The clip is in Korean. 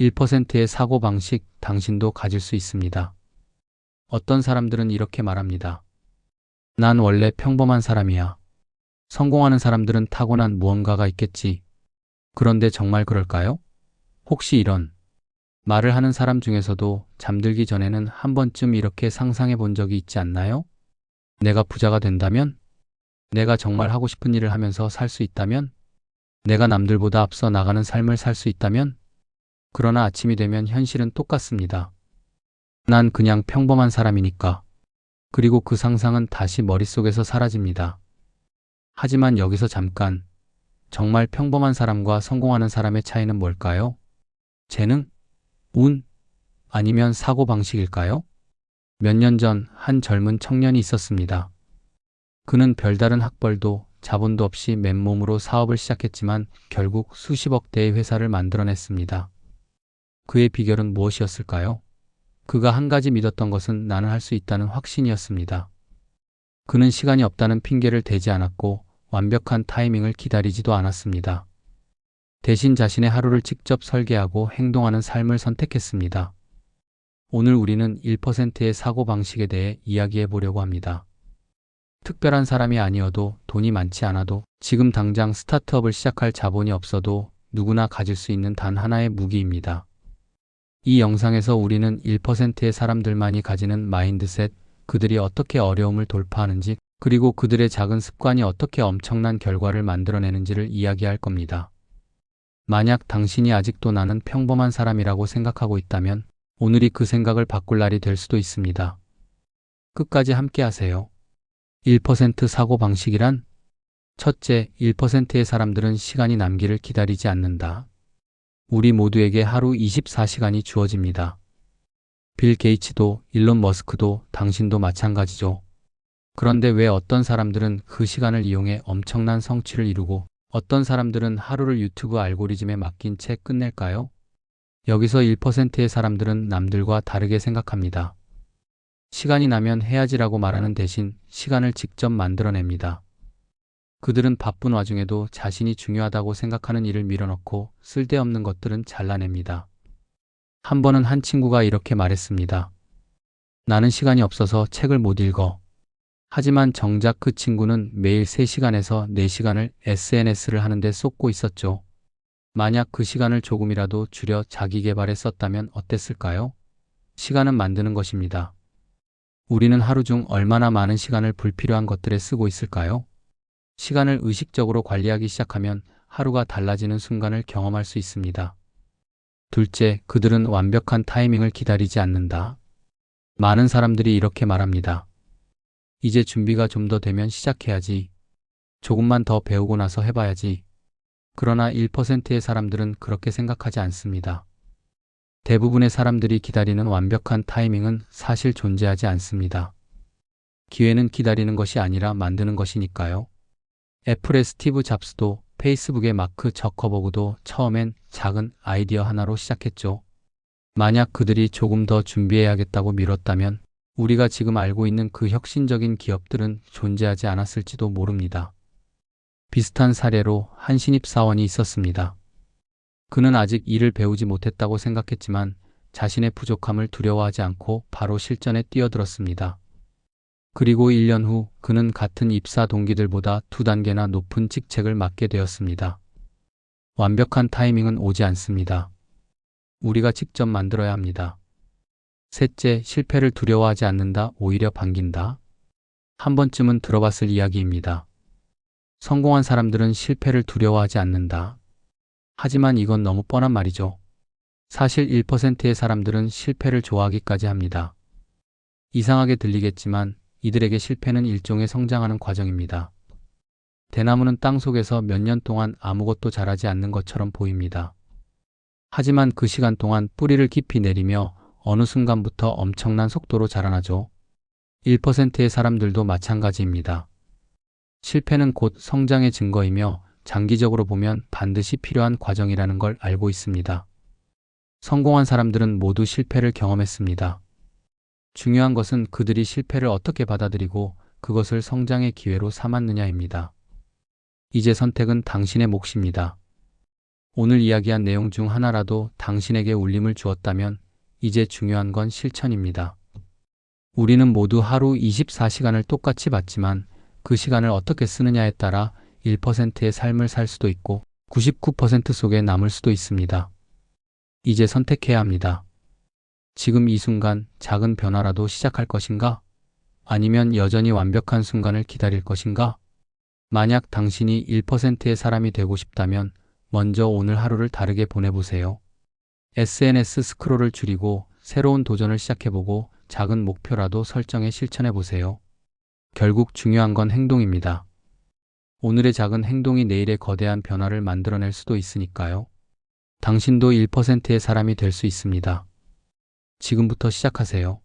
1%의 사고방식 당신도 가질 수 있습니다. 어떤 사람들은 이렇게 말합니다. 난 원래 평범한 사람이야. 성공하는 사람들은 타고난 무언가가 있겠지. 그런데 정말 그럴까요? 혹시 이런 말을 하는 사람 중에서도 잠들기 전에는 한 번쯤 이렇게 상상해 본 적이 있지 않나요? 내가 부자가 된다면? 내가 정말 하고 싶은 일을 하면서 살 수 있다면? 내가 남들보다 앞서 나가는 삶을 살 수 있다면? 그러나 아침이 되면 현실은 똑같습니다. 난 그냥 평범한 사람이니까. 그리고 그 상상은 다시 머릿속에서 사라집니다. 하지만 여기서 잠깐, 정말 평범한 사람과 성공하는 사람의 차이는 뭘까요? 재능? 운? 아니면 사고방식일까요? 몇 년 전 한 젊은 청년이 있었습니다. 그는 별다른 학벌도 자본도 없이 맨몸으로 사업을 시작했지만 결국 수십억 대의 회사를 만들어냈습니다. 그의 비결은 무엇이었을까요? 그가 한 가지 믿었던 것은 나는 할 수 있다는 확신이었습니다. 그는 시간이 없다는 핑계를 대지 않았고 완벽한 타이밍을 기다리지도 않았습니다. 대신 자신의 하루를 직접 설계하고 행동하는 삶을 선택했습니다. 오늘 우리는 1%의 사고방식에 대해 이야기해 보려고 합니다. 특별한 사람이 아니어도 돈이 많지 않아도 지금 당장 스타트업을 시작할 자본이 없어도 누구나 가질 수 있는 단 하나의 무기입니다. 이 영상에서 우리는 1%의 사람들만이 가지는 마인드셋, 그들이 어떻게 어려움을 돌파하는지, 그리고 그들의 작은 습관이 어떻게 엄청난 결과를 만들어내는지를 이야기할 겁니다. 만약 당신이 아직도 나는 평범한 사람이라고 생각하고 있다면 오늘이 그 생각을 바꿀 날이 될 수도 있습니다. 끝까지 함께 하세요. 1% 사고방식이란? 첫째, 1%의 사람들은 시간이 남기를 기다리지 않는다. 우리 모두에게 하루 24시간이 주어집니다. 빌 게이츠도 일론 머스크도 당신도 마찬가지죠. 그런데 왜 어떤 사람들은 그 시간을 이용해 엄청난 성취를 이루고 어떤 사람들은 하루를 유튜브 알고리즘에 맡긴 채 끝낼까요? 여기서 1%의 사람들은 남들과 다르게 생각합니다. 시간이 나면 해야지라고 말하는 대신 시간을 직접 만들어냅니다. 그들은 바쁜 와중에도 자신이 중요하다고 생각하는 일을 밀어넣고 쓸데없는 것들은 잘라냅니다. 한 번은 한 친구가 이렇게 말했습니다. 나는 시간이 없어서 책을 못 읽어. 하지만 정작 그 친구는 매일 3시간에서 4시간을 SNS를 하는데 쏟고 있었죠. 만약 그 시간을 조금이라도 줄여 자기 개발에 썼다면 어땠을까요? 시간은 만드는 것입니다. 우리는 하루 중 얼마나 많은 시간을 불필요한 것들에 쓰고 있을까요? 시간을 의식적으로 관리하기 시작하면 하루가 달라지는 순간을 경험할 수 있습니다. 둘째, 그들은 완벽한 타이밍을 기다리지 않는다. 많은 사람들이 이렇게 말합니다. 이제 준비가 좀 더 되면 시작해야지. 조금만 더 배우고 나서 해봐야지. 그러나 1%의 사람들은 그렇게 생각하지 않습니다. 대부분의 사람들이 기다리는 완벽한 타이밍은 사실 존재하지 않습니다. 기회는 기다리는 것이 아니라 만드는 것이니까요. 애플의 스티브 잡스도 페이스북의 마크 저커버그도 처음엔 작은 아이디어 하나로 시작했죠. 만약 그들이 조금 더 준비해야겠다고 미뤘다면 우리가 지금 알고 있는 그 혁신적인 기업들은 존재하지 않았을지도 모릅니다. 비슷한 사례로 한 신입사원이 있었습니다. 그는 아직 일을 배우지 못했다고 생각했지만 자신의 부족함을 두려워하지 않고 바로 실전에 뛰어들었습니다. 그리고 1년 후 그는 같은 입사 동기들보다 2단계나 높은 직책을 맡게 되었습니다. 완벽한 타이밍은 오지 않습니다. 우리가 직접 만들어야 합니다. 셋째, 실패를 두려워하지 않는다, 오히려 반긴다. 한 번쯤은 들어봤을 이야기입니다. 성공한 사람들은 실패를 두려워하지 않는다. 하지만 이건 너무 뻔한 말이죠. 사실 1%의 사람들은 실패를 좋아하기까지 합니다. 이상하게 들리겠지만 이들에게 실패는 일종의 성장하는 과정입니다. 대나무는 땅 속에서 몇 년 동안 아무것도 자라지 않는 것처럼 보입니다. 하지만 그 시간 동안 뿌리를 깊이 내리며 어느 순간부터 엄청난 속도로 자라나죠. 1%의 사람들도 마찬가지입니다. 실패는 곧 성장의 증거이며 장기적으로 보면 반드시 필요한 과정이라는 걸 알고 있습니다. 성공한 사람들은 모두 실패를 경험했습니다. 중요한 것은 그들이 실패를 어떻게 받아들이고 그것을 성장의 기회로 삼았느냐입니다. 이제 선택은 당신의 몫입니다. 오늘 이야기한 내용 중 하나라도 당신에게 울림을 주었다면 이제 중요한 건 실천입니다. 우리는 모두 하루 24시간을 똑같이 받지만 그 시간을 어떻게 쓰느냐에 따라 1%의 삶을 살 수도 있고 99% 속에 남을 수도 있습니다. 이제 선택해야 합니다. 지금 이 순간 작은 변화라도 시작할 것인가? 아니면 여전히 완벽한 순간을 기다릴 것인가? 만약 당신이 1%의 사람이 되고 싶다면 먼저 오늘 하루를 다르게 보내보세요. SNS 스크롤을 줄이고 새로운 도전을 시작해보고 작은 목표라도 설정해 실천해보세요. 결국 중요한 건 행동입니다. 오늘의 작은 행동이 내일의 거대한 변화를 만들어낼 수도 있으니까요. 당신도 1%의 사람이 될 수 있습니다. 지금부터 시작하세요.